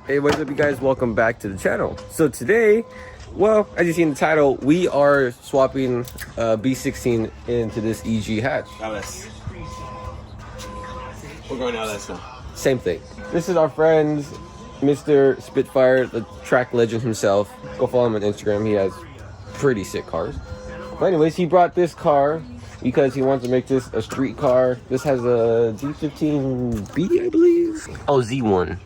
Hey, what's up you guys? Welcome back to the channel. So today, well, as you see in the title, we are swapping B16 into this EG hatch. LS. We're going LS now. Same thing. This is our friend, Mr. Spitfire, the track legend himself. Go follow him on Instagram. He has pretty sick cars. But anyways, he brought this car because he wants to make this a street car. This has a D15B, I believe. Oh, Z1.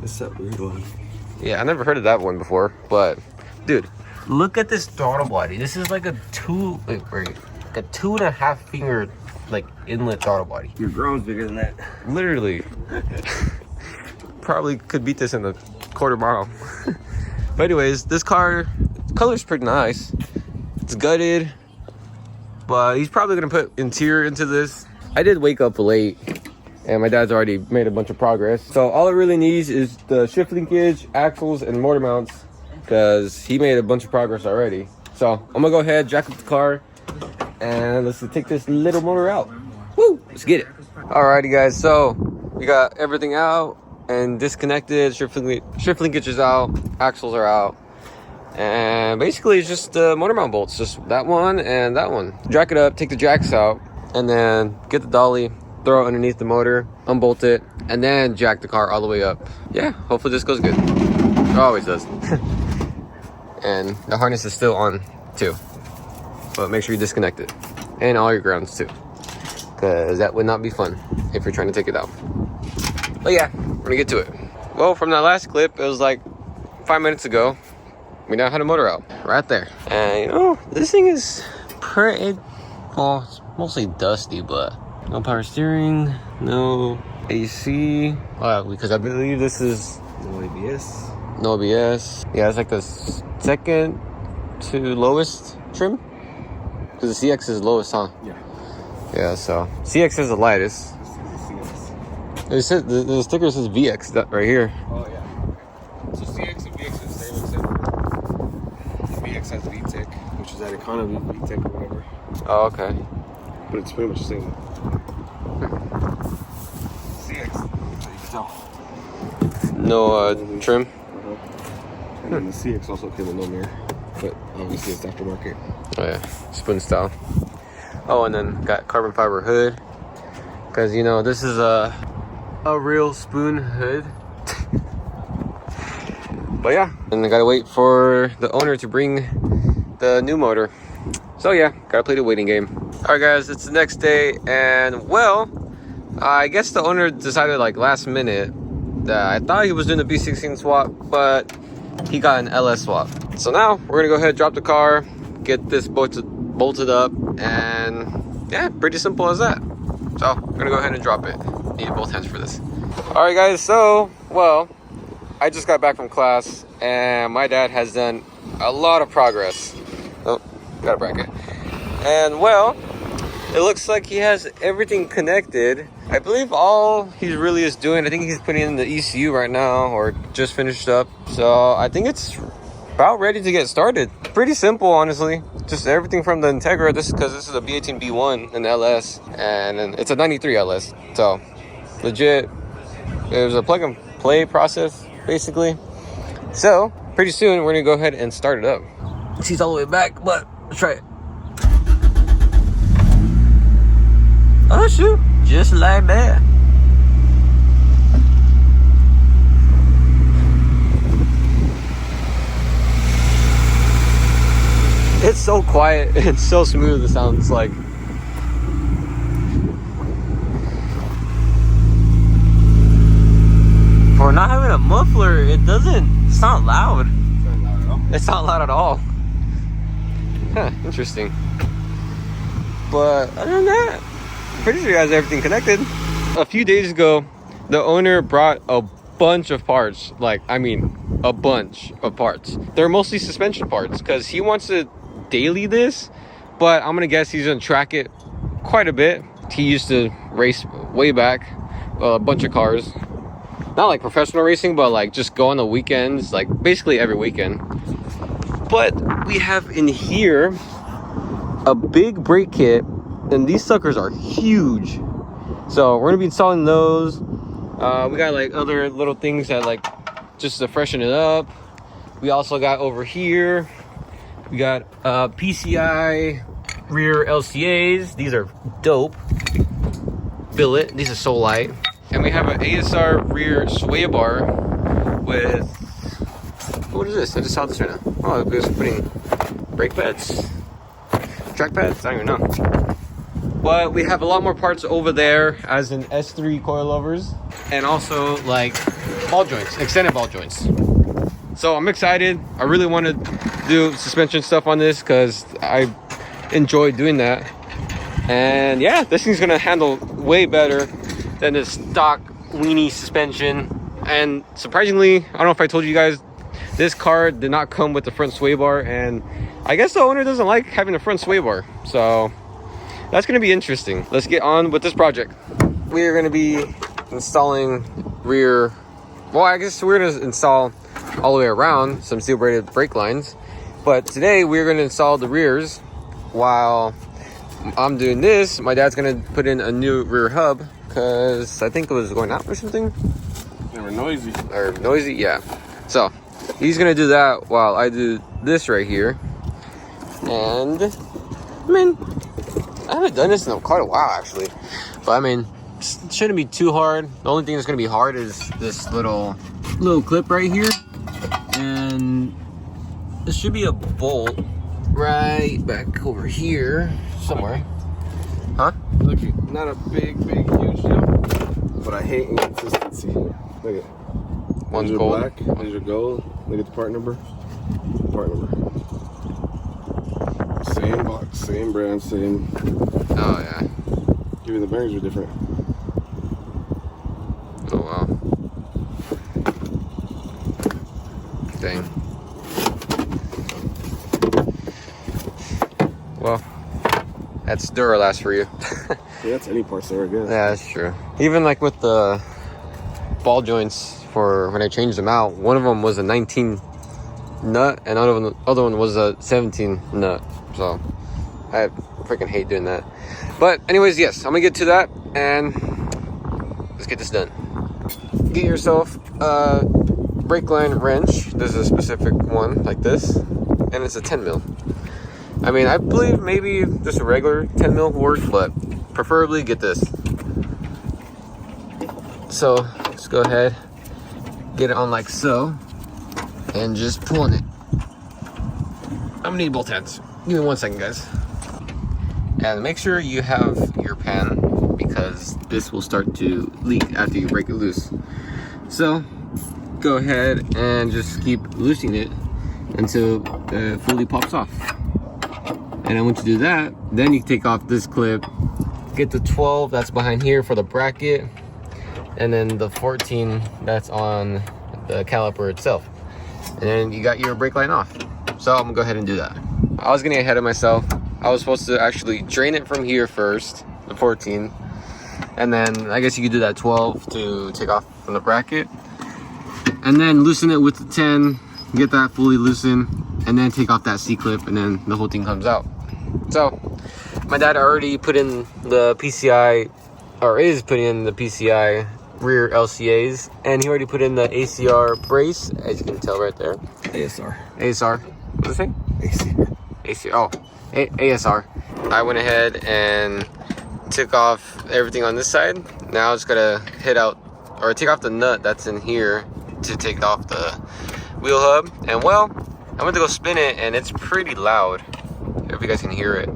It's that weird one. Yeah, I never heard of that one before, but dude, look at this throttle body. This is like a 2.5 finger like inlet throttle body. Your ground's bigger than that. Literally. Probably could beat this in a quarter mile. But anyways, this car, color's pretty nice. It's gutted, but he's probably gonna put interior into this. I did wake up late and my dad's already made a bunch of progress. So all it really needs is the shift linkage, axles, and motor mounts, because he made a bunch of progress already. So I'm gonna go ahead, jack up the car, and let's take this little motor out. Woo, let's get it. Alrighty guys, so we got everything out and disconnected. Shift linkage is out, axles are out. And basically it's just the motor mount bolts, just that one and that one. Jack it up, take the jacks out, and then get the dolly, throw it underneath the motor, unbolt it, and then jack the car all the way up. Yeah, hopefully this goes good. It always does. And the harness is still on too, but make sure you disconnect it and all your grounds too, because that would not be fun if you're trying to take it out. But yeah, we're gonna get to it. Well, from that last clip, it was like 5 minutes ago, we now had a motor out right there. And you know, this thing is pretty, well, it's mostly dusty, but no power steering, no AC, because I believe this is No ABS. no ABS. Yeah, it's like the second to lowest trim, because the CX is lowest, huh? Yeah. Yeah, so CX is the lightest. It says, the sticker says VX right here. Oh yeah. So CX and VX are the same, except the VX has VTEC, which is that economy VTEC or whatever. Oh, okay. But it's pretty much the same. CX, so you can tell. No trim. And then the CX also came with no mirror, but obviously it's aftermarket. Oh yeah, spoon style. Oh, and then got carbon fiber hood, because you know this is a real spoon hood. But yeah, and I gotta wait for the owner to bring the new motor. So yeah, gotta play the waiting game. All right guys, it's the next day, and well, I guess the owner decided like last minute that I thought he was doing the B16 swap, but he got an LS swap. So now we're gonna go ahead, drop the car, get this bolted up, and yeah, pretty simple as that. So we're gonna go ahead and drop it. Need both hands for this. All right guys, so well, I just got back from class and my dad has done a lot of progress. Oh, got a bracket. And well, it looks like he has everything connected. I believe all he really is doing, I think he's putting in the ECU right now, or just finished up. So I think it's about ready to get started. Pretty simple, honestly. Just everything from the Integra, because this is a B18B1 and LS, and then it's a 93 LS. So legit, it was a plug and play process, basically. So pretty soon we're gonna go ahead and start it up. She's all the way back, but let's try it. Oh shoot, just like that. It's so quiet, it's so smooth, it sounds like. For not having a muffler, it doesn't sound loud. It's not loud at all. Huh, interesting. But other than that, I'm pretty sure he has everything connected. A few days ago, the owner brought a bunch of parts. Like, I mean, a bunch of parts. They're mostly suspension parts, because he wants to daily this, but I'm gonna guess he's gonna track it quite a bit. He used to race way back a bunch of cars, not like professional racing, but like just go on the weekends, like basically every weekend. But we have in here a big brake kit, and these suckers are huge. So we're gonna be installing those. We got like other little things that like just to freshen it up. We also got over here, we got PCI rear LCAs. These are dope. Billet. These are so light. And we have an ASR rear sway bar with, what is this? I just saw this right now. Oh, it's putting brake pads, track pads, I don't even know. But we have a lot more parts over there, as in S3 coilovers, and also like ball joints, extended ball joints. So I'm excited. I really want to do suspension stuff on this because I enjoy doing that. And yeah, this thing's gonna handle way better than the stock weenie suspension. And surprisingly, I don't know if I told you guys, this car did not come with the front sway bar, and I guess the owner doesn't like having a front sway bar. So that's gonna be interesting. Let's get on with this project. We are gonna be installing rear, well, I guess we're gonna install all the way around some steel braided brake lines. But today we're gonna install the rears. While I'm doing this, my dad's gonna put in a new rear hub because I think it was going out or something. They were noisy. Or noisy, yeah. So he's gonna do that while I do this right here. And I mean, I haven't done this in quite a while actually, but I mean, it shouldn't be too hard. The only thing that's gonna be hard is this little clip right here, and this should be a bolt right back over here somewhere. Huh? Look, not a big, huge deal, but I hate inconsistency. Look at one's these are gold, black, these are gold. Look at the part number. Part number. Same box, same brand, same. Oh yeah. Even the bearings are different. Oh wow. Dang. Well, that's Duralast for you. Yeah, that's any parts there, I guess. Yeah, that's true. Even like with the ball joints for when I changed them out, one of them was a 19 nut and the other one was a 17 nut. So I freaking hate doing that. But anyways, yes, I'm gonna get to that and let's get this done. Get yourself a brake line wrench. There's a specific one like this, and it's a 10 mil. I mean, I believe maybe just a regular 10 mil works, but preferably get this. So let's go ahead, get it on like so, and just pull on it. I'm gonna need both hands. Give me 1 second, guys. And make sure you have your pan because this will start to leak after you break it loose. So go ahead and just keep loosening it until it fully pops off. And then once you do that, then you take off this clip, get the 12 that's behind here for the bracket, and then the 14 that's on the caliper itself. And then you got your brake line off. So I'm gonna go ahead and do that. I was getting ahead of myself. I was supposed to actually drain it from here first, the 14, and then I guess you could do that 12 to take off from the bracket, and then loosen it with the 10, get that fully loosened, and then take off that C-clip, and then the whole thing comes out. So my dad already put in the PCI, or is putting in the PCI rear LCAs, and he already put in the ACR brace, as you can tell right there. ASR. What's it say? ACR. Oh, ASR. I went ahead and took off everything on this side. Now I just gotta hit out, or take off the nut that's in here to take off the wheel hub. And well, I went to go spin it, and it's pretty loud. If you guys can hear it.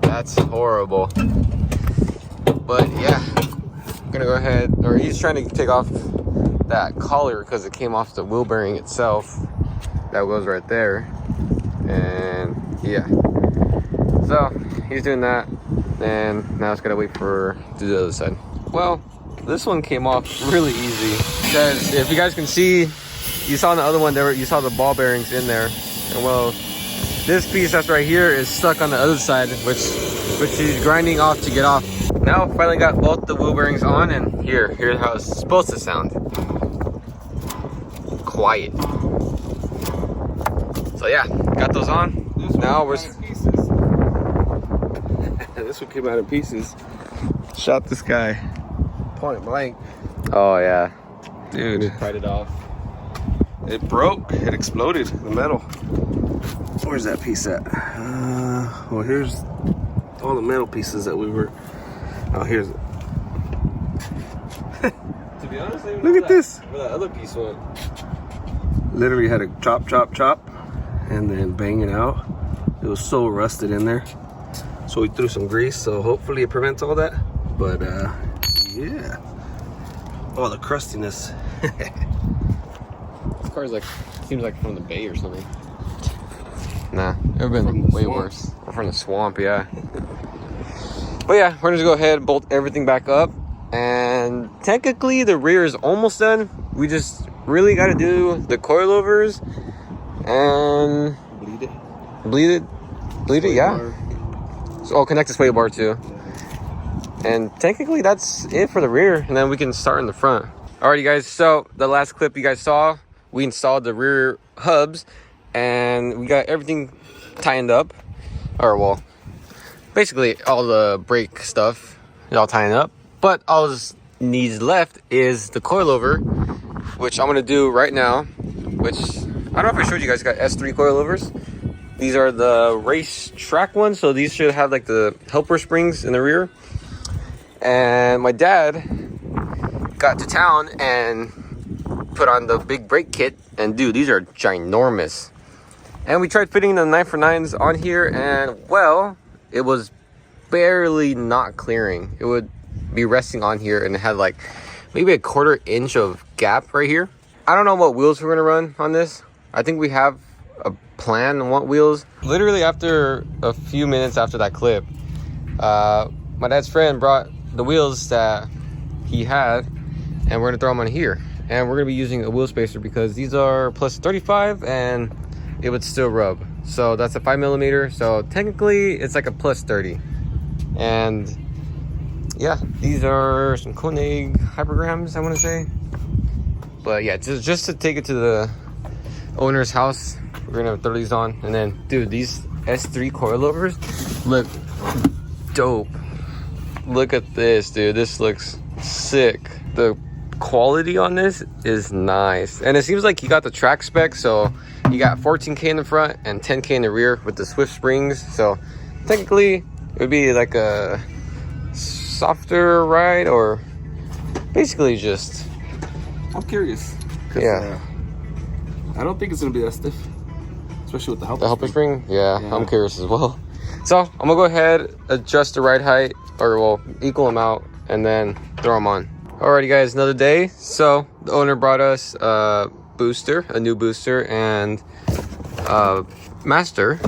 That's horrible. But yeah, I'm gonna go ahead, or he's trying to take off that collar because it came off the wheel bearing itself. That goes right there. And yeah. So he's doing that. And now it's gotta wait for to do the other side. Well, this one came off really easy. Because if you guys can see, you saw in the other one there, you saw the ball bearings in there. And well, this piece that's right here is stuck on the other side, which he's grinding off to get off. Now finally got both the wheel bearings on, and here's how it's supposed to sound. Quiet. So yeah, got those on. Now we're this one came out in pieces. Shot this guy point blank. Oh yeah. Dude, We pried it off. it broke. It exploded, the metal. Where's that piece at? Well, here's all the metal pieces that we were... Oh, here's it. To be honest, I Look at this. Where that other piece went. Literally had to chop, chop, chop, and then bang it out. It was so rusted in there. So we threw some grease, so hopefully it prevents all that. But yeah. Oh, the crustiness. This car's like, seems like from the bay or something. Nah, it would have From been the way swamp. worse. Or from the swamp, yeah. But yeah, we're gonna go ahead and bolt everything back up. And technically the rear is almost done. We just really gotta do the coilovers and bleed it, yeah. So I'll connect the sway bar too. And technically that's it for the rear, and then we can start in the front. Alrighty guys, so the last clip you guys saw, we installed the rear hubs and we got everything tightened up. Or well, basically all the brake stuff is all tightened up. But all that needs left is the coilover, which I'm gonna do right now. Which, I don't know if I showed you guys, got S3 coilovers. These are the race track ones, so these should have like the helper springs in the rear. And my dad got to town and put on the big brake kit, and dude, these are ginormous. And we tried fitting the 9x9s on here, and well, it was barely not clearing. It would be resting on here, and it had like maybe a 1/4 inch of gap right here. I don't know what wheels we're gonna run on this. I think we have a plan on what wheels. Literally after a few minutes after that clip, my dad's friend brought the wheels that he had, and we're gonna throw them on here. And we're gonna be using a wheel spacer because these are plus 35 and it would still rub. So that's a 5mm, so technically it's like a plus 30. And yeah, these are some Koenig hypergrams, I want to say. But yeah, just to take it to the owner's house, we're gonna throw these on. And then, dude, these S3 coilovers look dope. Look at this, dude. This looks sick. The quality on this is nice, and it seems like you got the track spec, so you got 14K in the front and 10K in the rear with the Swift springs. So technically it would be like a softer ride, or basically just... I'm curious. Yeah. I don't think it's gonna be that stiff, especially with the helper. The helper spring? Yeah, Yeah. I'm curious as well. So I'm gonna go ahead, adjust the ride height, or well, equal them out, and then throw them on. Alrighty guys, another day. So the owner brought us a booster, a new booster, and master,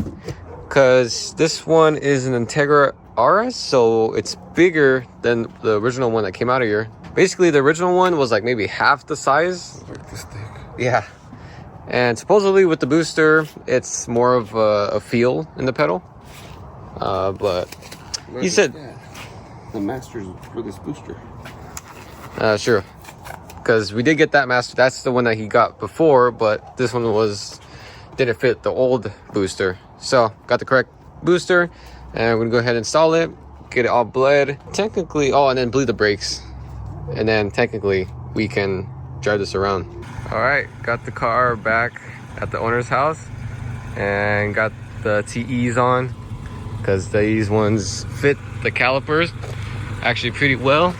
because this one is an Integra RS, so it's bigger than the original one that came out of here. Basically the original one was like maybe half the size. Like this thick. Yeah. And supposedly with the booster, it's more of a feel in the pedal. But he said... Yeah. The master's for this booster. Sure. Because we did get that master. That's the one that he got before, but this one didn't fit the old booster. So, got the correct booster, and we're gonna go ahead and install it, get it all bled. Technically, and then bleed the brakes. And then technically, we can drive this around. Alright, got the car back at the owner's house, and got the TEs on, because these ones fit the calipers actually pretty well.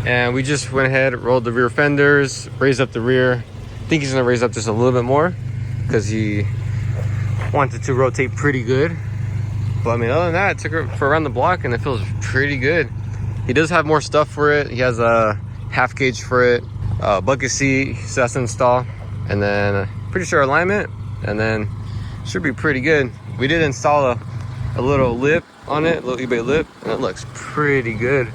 And we just went ahead, rolled the rear fenders, raised up the rear. I think he's gonna raise up just a little bit more because he wanted to rotate pretty good. But I mean, other than that, it took it for around the block and it feels pretty good. He does have more stuff for it. He has a half gauge for it, bucket seat, so that's installed. And then pretty sure alignment, and then should be pretty good. We did install a little lip on it, a little eBay lip, and it looks pretty good.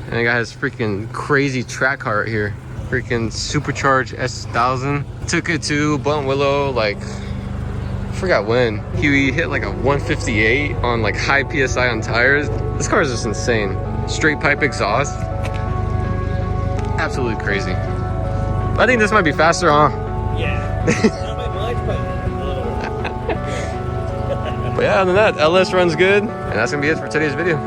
And the guy has freaking crazy track car right here. Freaking supercharged S1000. Took it to Blunt Willow, like, I forgot when. He hit like a 158 on like high PSI on tires. This car is just insane. Straight pipe exhaust. Absolutely crazy. I think this might be faster, huh? Yeah. Not by much, but a little. But yeah, other than that, LS runs good. And that's gonna be it for today's video.